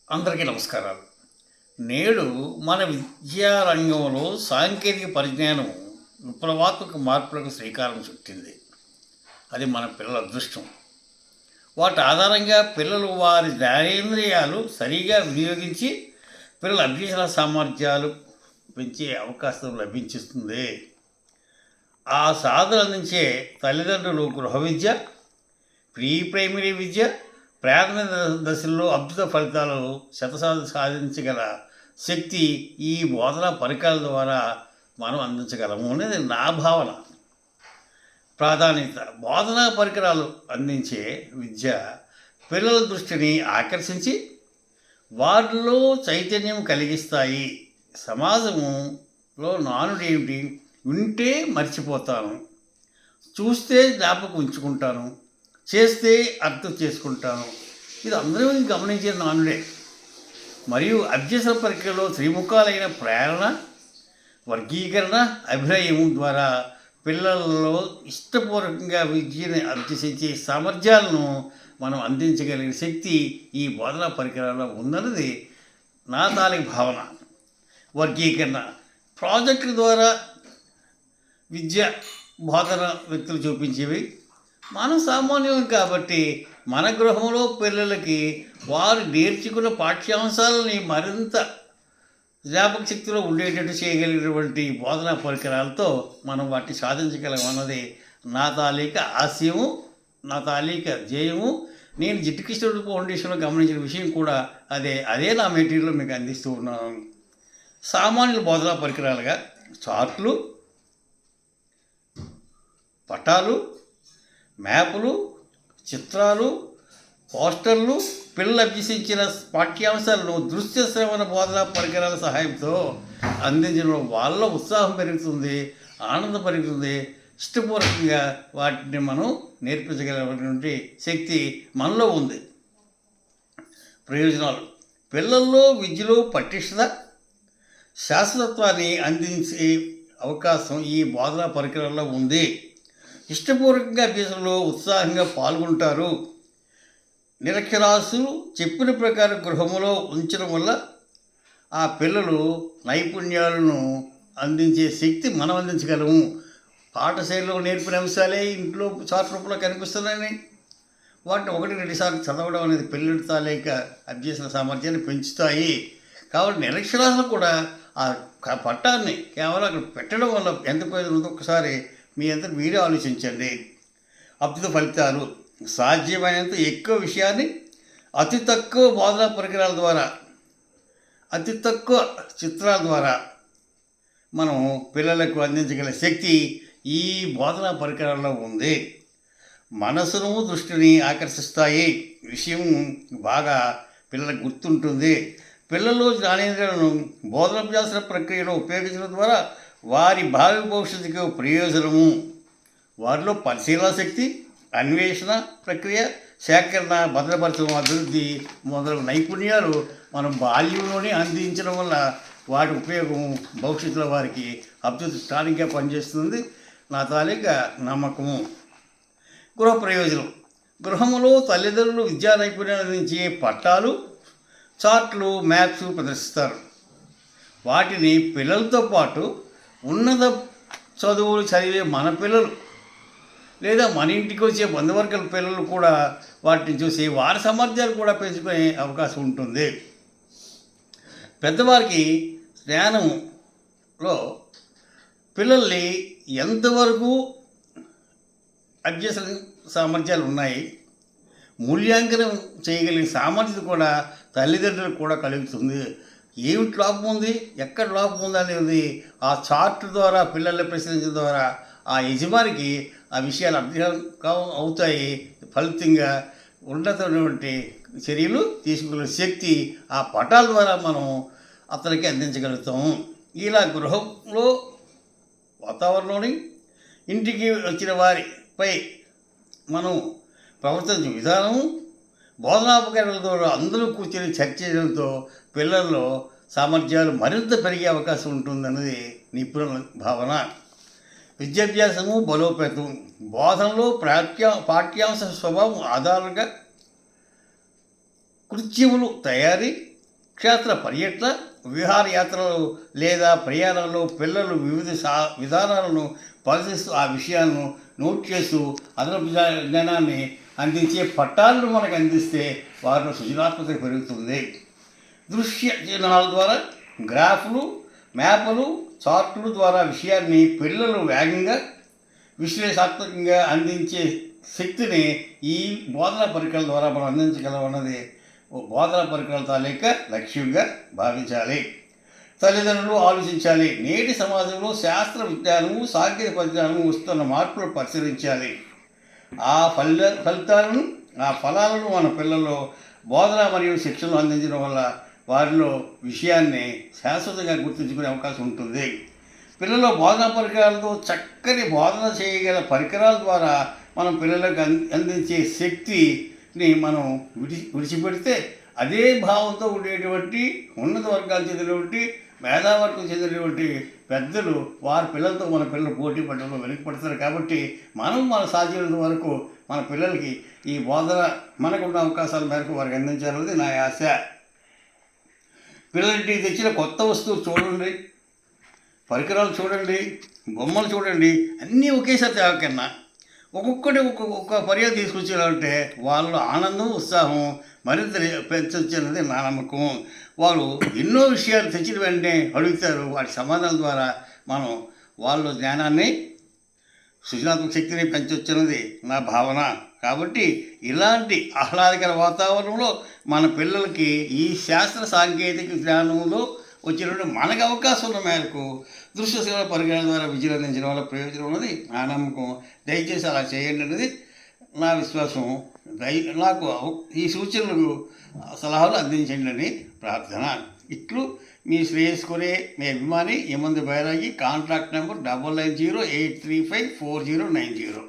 అందరికీ నమస్కారాలు. నేడు మన విద్యారంగంలో సాంకేతిక పరిజ్ఞానం విప్లవాత్మక మార్పులకు శ్రీకారం చుట్టింది. అది మన పిల్లల అదృష్టం. వాటి ఆధారంగా పిల్లలు వారి జ్ఞానేంద్రియాలు సరిగా వినియోగించి పిల్లల అభ్యసన సామర్థ్యాలు పెంచే అవకాశం లభించిస్తుంది. ఆ సాధన అందించే తల్లిదండ్రులు గృహ విద్య, ప్రీ ప్రైమరీ విద్య, ప్రాథమిక దశల్లో అద్భుత ఫలితాలు సాధించగల శక్తి ఈ బోధనా పరికరాల ద్వారా మనం అందించగలము అనేది నా భావన. ప్రాధాన్యత బోధనా పరికరాలు అందించే విద్య పిల్లల దృష్టిని ఆకర్షించి వారిలో చైతన్యం కలిగిస్తాయి. సమాజంలో నానుడేమిటి? వింటే మర్చిపోతాను, చూస్తే జ్ఞాపకం ఉంచుకుంటాను, చేస్తే అర్థం చేసుకుంటాను. ఇది అందరూ గమనించే నానుడే. మరియు అభ్యసన ప్రక్రియలో త్రిముఖాలైన ప్రేరణ, వర్గీకరణ, అభినయం ద్వారా పిల్లలలో ఇష్టపూర్వకంగా విద్యను అభ్యసించే సామర్థ్యాలను మనం అందించగలిగిన శక్తి ఈ బోధనా పరికరాల్లో ఉందన్నది నా తాలూకు భావన. వర్గీకరణ ప్రాజెక్టుల ద్వారా విద్య బోధన వ్యక్తులు చూపించేవి. మనం సామాన్యం కాబట్టి మన గృహంలో పిల్లలకి వారు నేర్చుకున్న పాఠ్యాంశాలని మరింత జ్ఞాపక శక్తిలో ఉండేటట్టు చేయగలిగినటువంటి బోధనా పరికరాలతో మనం వాటిని సాధించగలం అన్నది నా తాలూకా ఆశయము, నా తాలూకా ధ్యేయము. నేను జిడ్డు కృష్ణుడు ఫౌండేషన్లో గమనించిన విషయం కూడా అదే నా మెటీరియల్ మీకు అందిస్తూ ఉన్నాను. సామాన్యుల బోధనా పరికరాలుగా చార్ట్లు, పటాలు, మ్యాపులు, చిత్రాలు, పోస్టర్లు, పిల్లలు అభ్యసించిన పాఠ్యాంశాలను దృశ్య శ్రవణ బోధనా పరికరాల సహాయంతో అందించడం వాళ్ళ ఉత్సాహం పెరుగుతుంది, ఆనందం పెరుగుతుంది. ఇష్టపూర్వకంగా వాటిని మనం నేర్పించగలిగినటువంటి శక్తి మనలో ఉంది. ప్రయోజనాలు పిల్లల్లో విద్యలో పటిష్టత, శాశ్వతత్వాన్ని అందించే అవకాశం ఈ బోధనా పరికరాల్లో ఉంది. ఇష్టపూర్వకంగా అభ్యాసంలో ఉత్సాహంగా పాల్గొంటారు. నిరక్షరాస్యులు చెప్పిన ప్రకారం గృహములో ఉంచడం వల్ల ఆ పిల్లలు నైపుణ్యాలను అందించే శక్తి మనం అందించగలము. పాఠశాలలో నేర్పిన అంశాలే ఇంట్లో చార్ట్ రూపంలో కనిపిస్తున్నాయని వాటిని 1-2 సార్లు చదవడం అనేది పిల్లల తాలూకా అభ్యసన సామర్థ్యాన్ని పెంచుతాయి. కాబట్టి నిరక్షరాస్యులు కూడా ఆ పట్టాన్ని కేవలం అక్కడ పెట్టడం వల్ల ఎంత ప్రయోజనం ఉందో ఒకసారి మీ అంతా మీరే ఆలోచించండి. అద్భుత ఫలితాలు సాధ్యమైనంత ఎక్కువ విషయాన్ని అతి తక్కువ బోధనా పరికరాల ద్వారా, అతి తక్కువ చిత్రాల ద్వారా మనం పిల్లలకు అందించగల శక్తి ఈ బోధనా పరికరాల్లో ఉంది. మనసును దృష్టిని ఆకర్షిస్తాయి. విషయం బాగా పిల్లలకు గుర్తుంటుంది. పిల్లల్లో జ్ఞానేంద్రియాలను బోధనాభ్యాసన ప్రక్రియలో ఉపయోగించడం ద్వారా వారి భావి భవిష్యత్తుకు ప్రయోజనము. వారిలో పరిశీలన శక్తి, అన్వేషణ ప్రక్రియ, సేకరణ, భద్రపరచడం, అభివృద్ధి మొదలగు నైపుణ్యాలు మనం బాల్యంలోనే అందించడం వల్ల వాటి ఉపయోగం భవిష్యత్తులో వారికి అద్భుతంగా పనిచేస్తుంది. నా తాలూకా నమ్మకము. గృహ ప్రయోజనం గృహములో తల్లిదండ్రులు విద్యా నైపుణ్యాలు అందించే పట్టాలు, చార్ట్లు, మ్యాప్స్ ప్రదర్శిస్తారు. వాటిని పిల్లలతో పాటు ఉన్నత చదువులు చదివే మన పిల్లలు లేదా మన ఇంటికి వచ్చే బంధువర్గాల పిల్లలు కూడా వాటిని చూసి వారి సామర్థ్యాలు కూడా పెంచుకునే అవకాశం ఉంటుంది. పెద్దవారికి జ్ఞానంలో పిల్లల్ని ఎంతవరకు అభ్యసన సామర్థ్యాలు ఉన్నాయి, మూల్యాంకనం చేయగలిగిన సామర్థ్యత కూడా తల్లిదండ్రులకు కూడా కలుగుతుంది. ఏమిటి లోపం ఉంది, ఎక్కడ లోపం ఉంది అనేది ఆ చార్ట్ ద్వారా పిల్లల్ని ప్రశ్నించడం ద్వారా ఆ యజమానికి ఆ విషయాలు అర్థం అవుతాయి. ఫలితంగా ఉన్నతమైనటువంటి చర్యలు తీసుకునే శక్తి ఆ పటాల ద్వారా మనం అతనికి అందించగలుగుతాము. ఇలా గృహంలో వాతావరణంలోని ఇంటికి వచ్చిన వారిపై మనం ప్రవర్తించే విధానము, బోధనాపకరణల ద్వారా అందరూ కూర్చొని చర్చించడంతో పిల్లల్లో సామర్థ్యాలు మరింత పెరిగే అవకాశం ఉంటుందన్నది నిపుణుల భావన. విద్యాభ్యాసము బలోపేతం బోధనలో పాఠ్యాంశ స్వభావం ఆధారంగా కృత్యములు తయారీ, క్షేత్ర పర్యటన విహారయాత్రలు లేదా ప్రయాణాల్లో పిల్లలు వివిధ విధానాలను పరిశీలిస్తూ ఆ విషయాలను నోట్ చేస్తూ అదనపు జ్ఞానాన్ని అందించే పట్టాలను మనకు అందిస్తే వారిలో సృజనాత్మకత పెరుగుతుంది. దృశ్య చిహ్నాల ద్వారా గ్రాఫ్లు, మ్యాపులు, చార్టుల ద్వారా విషయాన్ని పిల్లలు వేగంగా విశ్లేషణాత్మకంగా అందించే శక్తిని ఈ బోధనా పరికరాల ద్వారా మనం అందించగలమన్నది బోధనా పరికరాల తాలూకా లక్ష్యంగా భావించాలి. తల్లిదండ్రులు ఆలోచించాలి. నేటి సమాజంలో శాస్త్ర విజ్ఞానము, సాంకేతిక పరిజ్ఞానము వస్తున్న మార్పులు పరిశీలించాలి. ఆ ఫలితాలను, ఆ ఫలాలను మన పిల్లల్లో బోధన మరియు శిక్షణలు అందించడం వల్ల వారిలో విషయాన్ని శాశ్వతంగా గుర్తుంచుకునే అవకాశం ఉంటుంది. పిల్లలు బోధనా పరికరాలతో చక్కని బోధన చేయగల పరికరాల ద్వారా మనం పిల్లలకు అందించే శక్తిని మనం విడిచిపెడితే అదే భావంతో ఉండేటువంటి ఉన్నత వర్గాలు చెందినటువంటి మేధావర్గం చెందినటువంటి పెద్దలు వారి పిల్లలతో మన పిల్లలు పోటీ పడడంలో వెనుకపడతారు. కాబట్టి మనం మన సాధ్యమైనంత వరకు మన పిల్లలకి ఈ బోధన మనకున్న అవకాశాల మేరకు వారికి అందించాలన్నది నా ఆశ. పిల్లలింటికి తెచ్చిన కొత్త వస్తువులు చూడండి, పరికరాలు చూడండి, బొమ్మలు చూడండి, అన్నీ ఒకేసారి తేవకన్నా ఒక్కొక్కటి ఒక్కొక్క పర్యాలు తీసుకొచ్చేయాలంటే వాళ్ళలో ఆనందం, ఉత్సాహం మరింత పెంచొచ్చన్నది నా నమ్మకం. వారు ఎన్నో విషయాలు తెచ్చిన వెంటనే అడుగుతారు. వాటి సమాధానాల ద్వారా మనం వాళ్ళ జ్ఞానాన్ని, సృజనాత్మక శక్తిని పెంచొచ్చన్నది నా భావన. కాబట్టి ఇలాంటి ఆహ్లాదకర వాతావరణంలో మన పిల్లలకి ఈ శాస్త్ర సాంకేతిక జ్ఞానంలో వచ్చినటువంటి మనకు అవకాశం ఉన్న మేరకు దృశ్యశీల పరిజ్ఞానం ద్వారా విద్యను అందించడం వల్ల ప్రయోజనం ఉన్నది నా నమ్మకం. దయచేసి అలా చేయండి అన్నది నా విశ్వాసం. నాకు ఈ సూచనలు, సలహాలు అందించండి అని ప్రార్థన. ఇట్లు మీ శ్రేయస్కునే మీ అభిమాని యమంది బైరాగి. Contact number 9908354090.